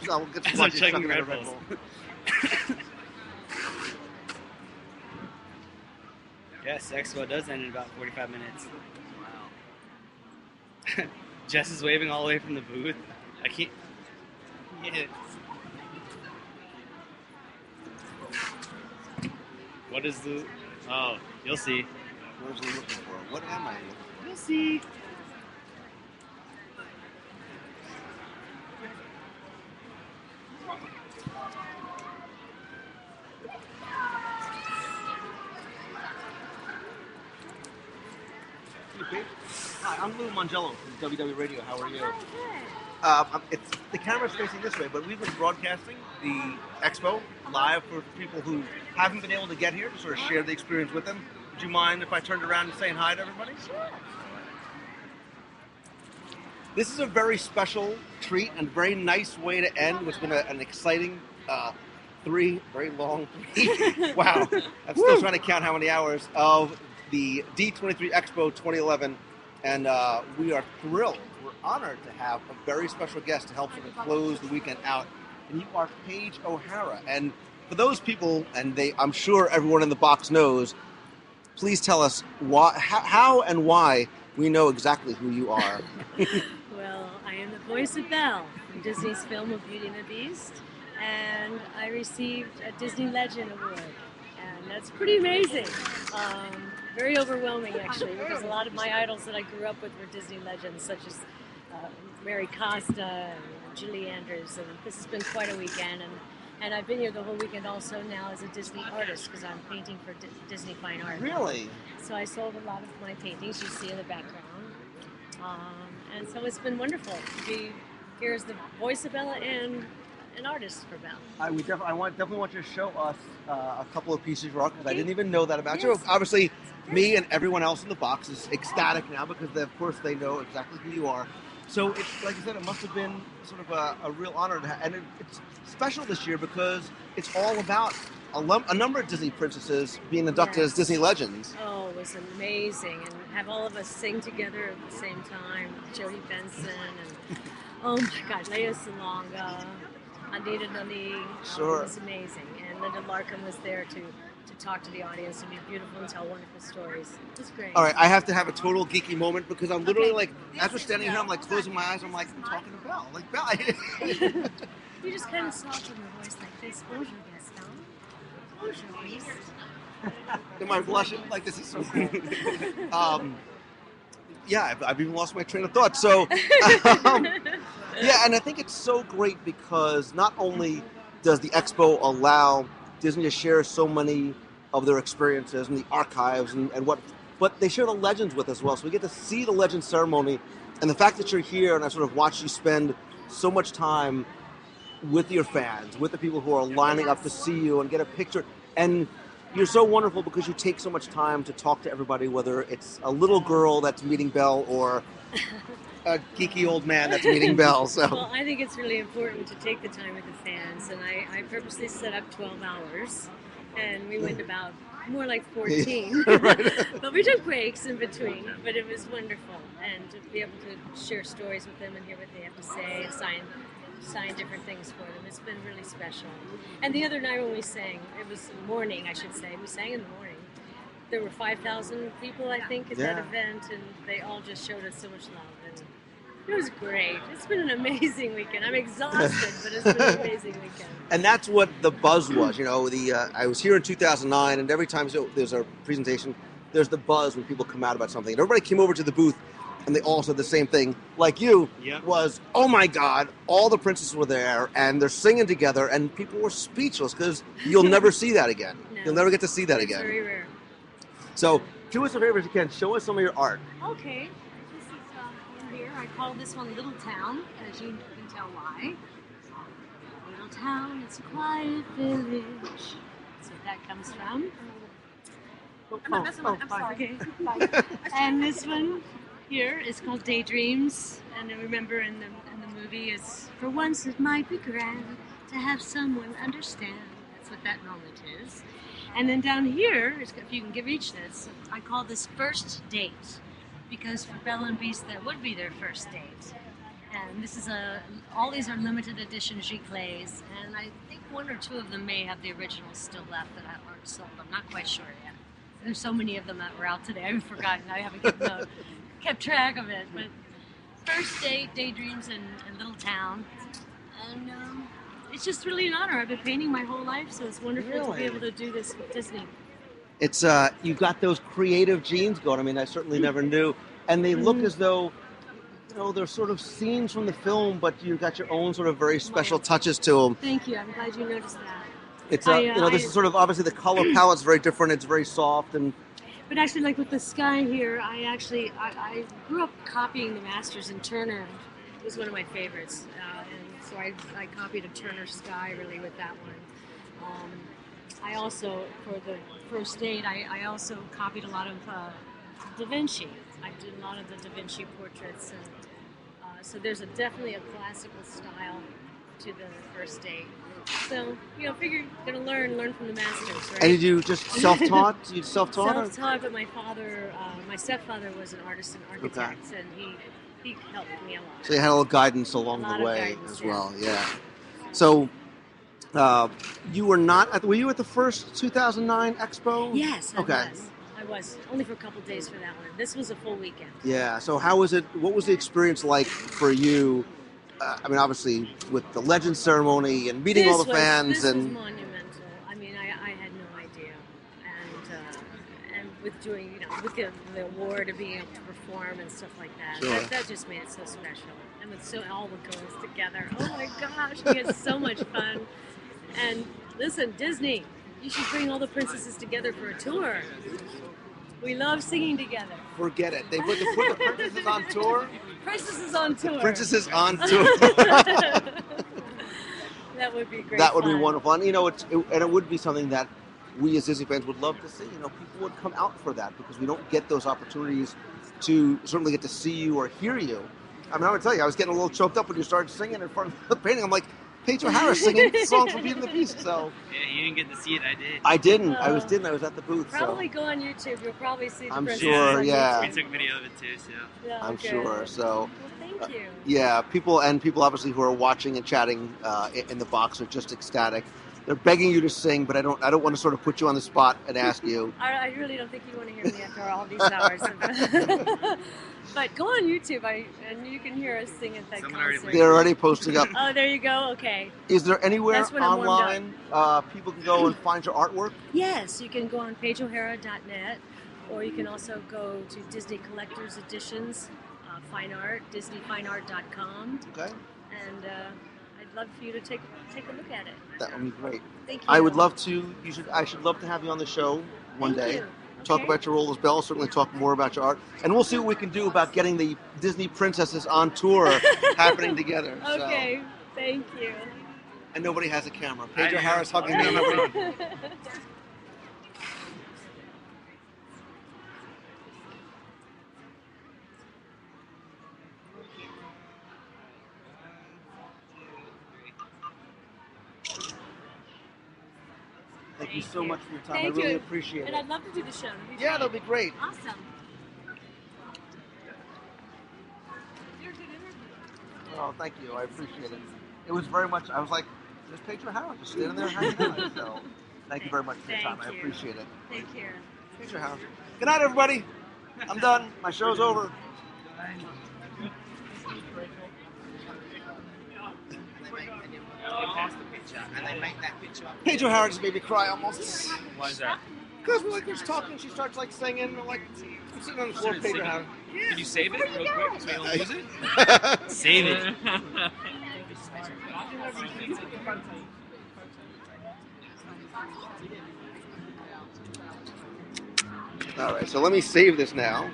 I'll get to As I'm watch you chugging chugging Red a Red Bulls. Bull. Yes, Expo does end in about 45 minutes. Jess is waving all the way from the booth. I can't get it. What is the... Oh, you'll see. What was I looking for? What am I looking You'll see. for? Hi, I'm Lou Mangello from WW Radio. How are you? The camera's facing this way, but we've been broadcasting the expo live for people who haven't been able to get here to sort of share the experience with them. Would you mind if I turned around and saying hi to everybody? Sure. This is a very special treat and very nice way to end what's been an exciting very long wow, I'm still trying to count how many hours of the D23 Expo 2011, and we are thrilled. We're honored to have a very special guest to help sort of close the weekend out, and you are Paige O'Hara. And for those people, and I'm sure everyone in the box knows, please tell us how and why we know exactly who you are. Well, I am the voice of Belle from Disney's film of Beauty and the Beast, and I received a Disney Legend Award, and that's pretty amazing. Very overwhelming, actually, because a lot of my idols that I grew up with were Disney legends, such as Mary Costa and Julie Andrews, and this has been quite a weekend, and I've been here the whole weekend also now as a Disney artist, because I'm painting for Disney Fine Art. Really? So I sold a lot of my paintings, you see in the background. And so it's been wonderful to be here as the voice of Bella and an artist for Belle. I definitely want you to show us a couple of pieces of art, because I didn't even know that about Yes. you. Obviously, me and everyone else in the box is ecstatic now, because of course they know exactly who you are. So it's like I said, it must have been sort of a real honor to have, and it's special this year because it's all about a number of Disney princesses being inducted as Disney legends. Oh, it was amazing, and have all of us sing together at the same time. Jodie Benson and oh my God, Lea Salonga, Anita Nani. Sure. It was amazing, and Linda Larkin was there to talk to the audience and be beautiful and tell wonderful stories. It was great. All right, I have to have a total geeky moment, because I'm literally Okay. like, as we're standing here, I'm like closing my eyes, I'm like, I'm talking to Belle. Like, Belle. You just kind of soften your voice like this. Bonjour, Gaston. Bonjour, Beast. Am I blushing? Like, this is so cool. Yeah, I've even lost my train of thought. So, yeah, and I think it's so great because not only does the expo allow Disney to share so many of their experiences and the archives and what, but they share the legends with us as well. So we get to see the legend ceremony, and the fact that you're here and I sort of watch you spend so much time with your fans, with the people who are lining up to see you and get a picture. And you're so wonderful because you take so much time to talk to everybody, whether it's a little girl that's meeting Belle or a geeky old man that's meeting Belle. So. Well, I think it's really important to take the time with the fans, and I purposely set up 12 hours, and we went about more like 14. Right. But we took breaks in between, but it was wonderful, and to be able to share stories with them and hear what they have to say and sign different things for them. It's been really special. And the other night when we sang, it was morning, I should say, we sang in the morning. There were 5,000 people, I think, at that event, and they all just showed us so much love. And it was great. It's been an amazing weekend. I'm exhausted, but it's been an amazing weekend. And that's what the buzz was. You know, I was here in 2009, and every time there's a presentation, there's the buzz when people come out about something. And everybody came over to the booth, and they all said the same thing, like you, was, oh my God, all the princesses were there, and they're singing together, and people were speechless, because you'll never see that again. No. You'll never get to see that It's again. very rare. So, do us a favor if you can, show us some of your art. Okay, this is in here. I call this one Little Town, as you can tell why. Little town, it's a quiet village. That's what that comes from. I'm sorry. Okay. And this one here is called Daydreams. And I remember in the movie, it's for once it might be grand to have someone understand. That's what that moment is. And then down here, if you can reach this, I call this First Date, because for Belle and Beast that would be their first date. And this is all these are limited edition giclées, and I think one or two of them may have the originals still left that aren't sold. I'm not quite sure yet. There's so many of them that were out today. I've forgotten. I haven't kept track of it. But First Date, Daydreams, and Little Town, and it's just really an honor. I've been painting my whole life, so it's wonderful to be able to do this with Disney. It's you've got those creative genes going. I mean, I certainly never knew, and they look as though, you know, they're sort of scenes from the film, but you've got your own sort of very special touches to them. Thank you. I'm glad you noticed that. It's this is sort of obviously the color palette's very different. It's very soft and. But actually, like with the sky here, I grew up copying the masters in Turner. It was one of my favorites, and so I copied a Turner sky really with that one. I also, for the First Date, I also copied a lot of Da Vinci. I did a lot of the Da Vinci portraits, and so there's definitely a classical style to the First Date. So, figure you're gonna learn from the masters, right? And did you just self-taught? You self-taught? Self-taught, but my father, my stepfather was an artist and architect, and he helped me a lot. So you had a little guidance along the way as well, yeah. So you were not were you at the first 2009 Expo? Yes, I was. Only for a couple days for that one. This was a full weekend. Yeah. So how was it? What was the experience like for you? I mean, obviously, with the Legend ceremony and meeting all the fans. This was monumental. I mean, I had no idea. And with doing, with the award of being able to perform and stuff like that, sure. that just made it so special. And with all the girls together, oh my gosh, we had so much fun. And listen, Disney, you should bring all the princesses together for a tour. We love singing together. Forget it. They put the princesses on tour? Princesses on tour. Princesses on tour. That would be great. That would be wonderful. And, it would be something that we as Disney fans would love to see. People would come out for that because we don't get those opportunities to certainly get to see you or hear you. I mean, I would tell you, I was getting a little choked up when you started singing in front of the painting. I'm like, Pedro Harris singing songs from Beauty and the Beast. So yeah, you didn't get to see it. I did. I didn't. I was at the booth. Probably go on YouTube. You'll probably see the princess. I'm sure. Yeah. We took video of it too. So. Yeah, I'm sure. So. Well, thank you. Yeah, people obviously who are watching and chatting in the box are just ecstatic. They're begging you to sing, but I don't want to sort of put you on the spot and ask you. I really don't think you want to hear me after all these hours. But go on YouTube, and you can hear us sing at that concert. They're already posting up. Oh, there you go. Okay. Is there anywhere online people can go and find your artwork? Yes, you can go on pageohara.net, or you can also go to Disney Collector's Editions, Fine Art, DisneyFineArt.com. Okay. And I'd love for you to take a look at it. That would be great. Thank you. I would love to. I should love to have you on the show one day. You. Talk about your role as Belle, certainly talk more about your art. And we'll see what we can do about getting the Disney princesses on tour happening together. Okay, thank you. And nobody has a camera. Pedro Harris hugging me on the phone. Thank you so much for your time. I really appreciate it. And I'd love to do the show. Yeah, that'll be great. Awesome. Oh, thank you. I appreciate it. It was very much, I was like, there's Pedro Harris just standing there hanging out. So, thank you very much for your time. I appreciate it. Take care. Pedro Harris. Good night, everybody. I'm done. My show's over. And they make that picture up. Pedro Harris made me cry almost. Why is that? Because we're just talking, she starts singing, I'm sitting on the floor, Pedro Harris. Can you save it real quick so we don't lose it? Save it. All right, so let me save this now.